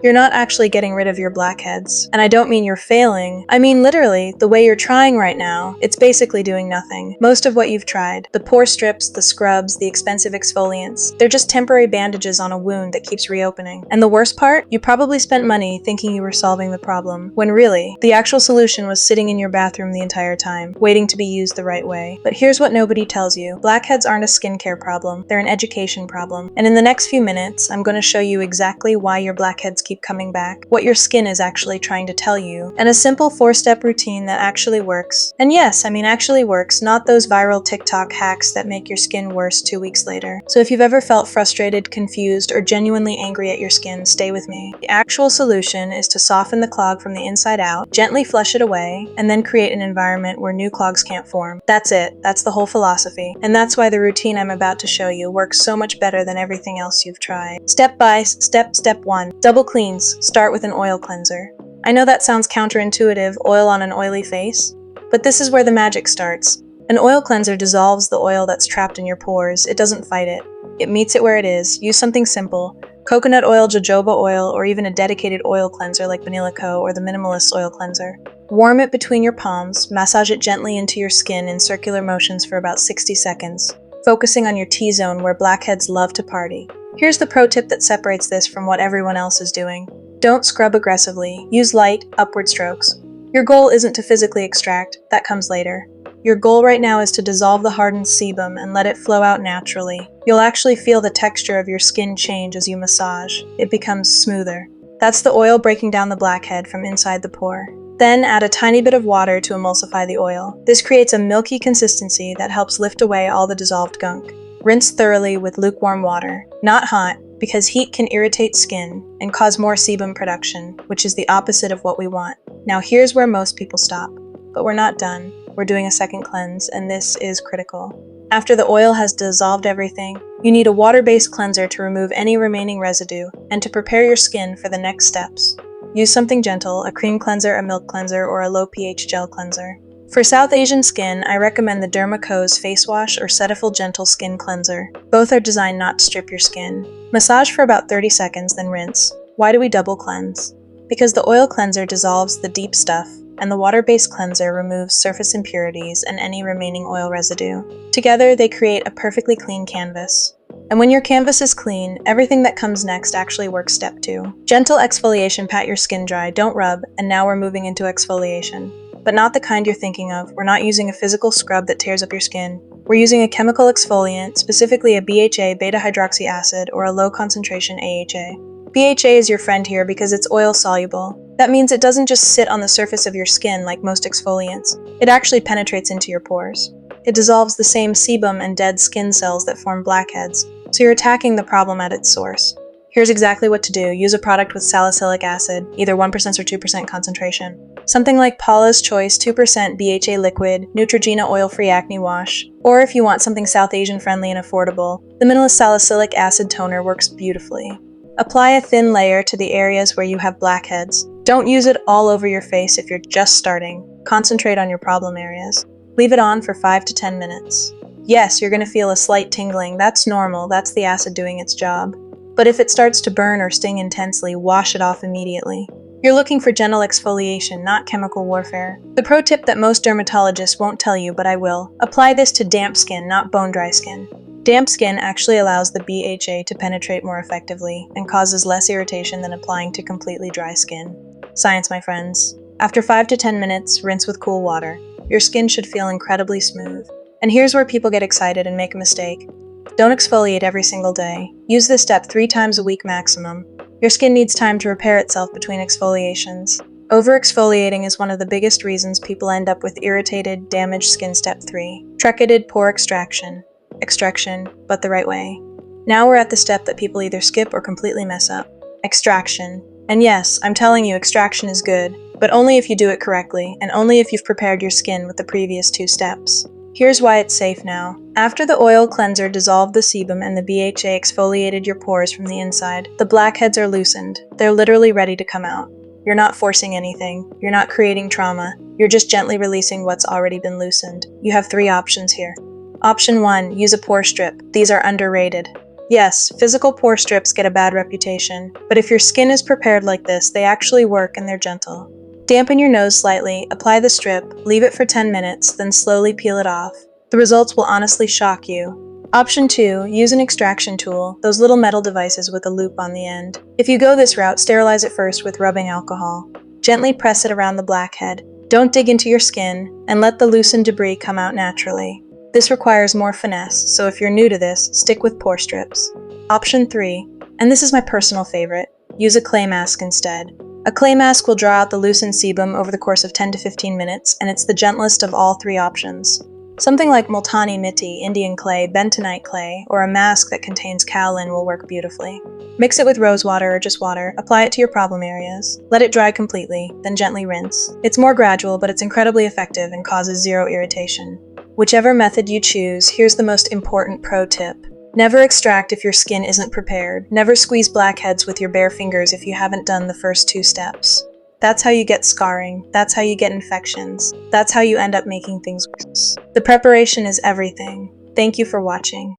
You're not actually getting rid of your blackheads. And I don't mean you're failing. I mean literally, the way you're trying right now, it's basically doing nothing. Most of what you've tried, the pore strips, the scrubs, the expensive exfoliants, they're just temporary bandages on a wound that keeps reopening. And the worst part? You probably spent money thinking you were solving the problem, when really, the actual solution was sitting in your bathroom the entire time, waiting to be used the right way. But here's what nobody tells you. Blackheads aren't a skincare problem, they're an education problem. And in the next few minutes, I'm going to show you exactly why your blackheads keep coming back, what your skin is actually trying to tell you, and a simple 4-step routine that actually works. And yes, I mean actually works, not those viral TikTok hacks that make your skin worse 2 weeks later. So if you've ever felt frustrated, confused, or genuinely angry at your skin, stay with me. The actual solution is to soften the clog from the inside out, gently flush it away, and then create an environment where new clogs can't form. That's it. That's the whole philosophy. And that's why the routine I'm about to show you works so much better than everything else you've tried. Step 1. Double cleans. Start with an oil cleanser. I know that sounds counterintuitive, oil on an oily face, but this is where the magic starts. An oil cleanser dissolves the oil that's trapped in your pores. It doesn't fight it. It meets it where it is. Use something simple. Coconut oil, jojoba oil, or even a dedicated oil cleanser like Vanilla Co. or the Minimalist Oil Cleanser. Warm it between your palms, massage it gently into your skin in circular motions for about 60 seconds, focusing on your T-zone where blackheads love to party. Here's the pro tip that separates this from what everyone else is doing. Don't scrub aggressively. Use light, upward strokes. Your goal isn't to physically extract, that comes later. Your goal right now is to dissolve the hardened sebum and let it flow out naturally. You'll actually feel the texture of your skin change as you massage. It becomes smoother. That's the oil breaking down the blackhead from inside the pore. Then add a tiny bit of water to emulsify the oil. This creates a milky consistency that helps lift away all the dissolved gunk. Rinse thoroughly with lukewarm water, not hot, because heat can irritate skin and cause more sebum production, which is the opposite of what we want. Now here's where most people stop. But we're not done. We're doing a second cleanse, and this is critical. After the oil has dissolved everything, you need a water-based cleanser to remove any remaining residue and to prepare your skin for the next steps. Use something gentle, a cream cleanser, a milk cleanser, or a low pH gel cleanser. For South Asian skin, I recommend the Derma Co.'s Face Wash or Cetaphil Gentle Skin Cleanser. Both are designed not to strip your skin. Massage for about 30 seconds, then rinse. Why do we double cleanse? Because the oil cleanser dissolves the deep stuff, and the water-based cleanser removes surface impurities and any remaining oil residue. Together, they create a perfectly clean canvas. And when your canvas is clean, everything that comes next actually works step 2. Gentle exfoliation, pat your skin dry, don't rub, and now we're moving into exfoliation. But not the kind you're thinking of. We're not using a physical scrub that tears up your skin. We're using a chemical exfoliant, specifically a BHA, beta-hydroxy acid, or a low-concentration AHA. BHA is your friend here because it's oil-soluble. That means it doesn't just sit on the surface of your skin like most exfoliants. It actually penetrates into your pores. It dissolves the same sebum and dead skin cells that form blackheads, so you're attacking the problem at its source. Here's exactly what to do. Use a product with salicylic acid, either 1% or 2% concentration. Something like Paula's Choice 2% BHA liquid, Neutrogena oil-free acne wash, or if you want something South Asian friendly and affordable, the Minimalist salicylic acid toner works beautifully. Apply a thin layer to the areas where you have blackheads. Don't use it all over your face if you're just starting. Concentrate on your problem areas. Leave it on for 5 to 10 minutes. Yes, you're going to feel a slight tingling. That's normal. That's the acid doing its job. But if it starts to burn or sting intensely, wash it off immediately. You're looking for gentle exfoliation, not chemical warfare. The pro tip that most dermatologists won't tell you, but I will. Apply this to damp skin, not bone-dry skin. Damp skin actually allows the BHA to penetrate more effectively and causes less irritation than applying to completely dry skin. Science, my friends. After 5 to 10 minutes, rinse with cool water. Your skin should feel incredibly smooth. And here's where people get excited and make a mistake. Don't exfoliate every single day. Use this step 3 times a week maximum. Your skin needs time to repair itself between exfoliations. Over-exfoliating is one of the biggest reasons people end up with irritated, damaged skin. Step 3. Truncated pore extraction. Extraction, but the right way. Now we're at the step that people either skip or completely mess up. Extraction. And yes, I'm telling you, extraction is good, but only if you do it correctly, and only if you've prepared your skin with the previous 2 steps. Here's why it's safe now. After the oil cleanser dissolved the sebum and the BHA exfoliated your pores from the inside, the blackheads are loosened. They're literally ready to come out. You're not forcing anything. You're not creating trauma. You're just gently releasing what's already been loosened. You have 3 options here. Option 1, use a pore strip. These are underrated. Yes, physical pore strips get a bad reputation, but if your skin is prepared like this, they actually work and they're gentle. Dampen your nose slightly, apply the strip, leave it for 10 minutes, then slowly peel it off. The results will honestly shock you. Option 2, use an extraction tool, those little metal devices with a loop on the end. If you go this route, sterilize it first with rubbing alcohol. Gently press it around the blackhead. Don't dig into your skin, and let the loosened debris come out naturally. This requires more finesse, so if you're new to this, stick with pore strips. Option 3, and this is my personal favorite, use a clay mask instead. A clay mask will draw out the loosened sebum over the course of 10 to 15 minutes, and it's the gentlest of all 3 options. Something like Multani Mitti, Indian clay, bentonite clay, or a mask that contains kaolin will work beautifully. Mix it with rose water or just water, apply it to your problem areas. Let it dry completely, then gently rinse. It's more gradual, but it's incredibly effective and causes zero irritation. Whichever method you choose, here's the most important pro tip. Never extract if your skin isn't prepared. Never squeeze blackheads with your bare fingers if you haven't done the first 2 steps. That's how you get scarring, that's how you get infections, that's how you end up making things worse. The preparation is everything. Thank you for watching.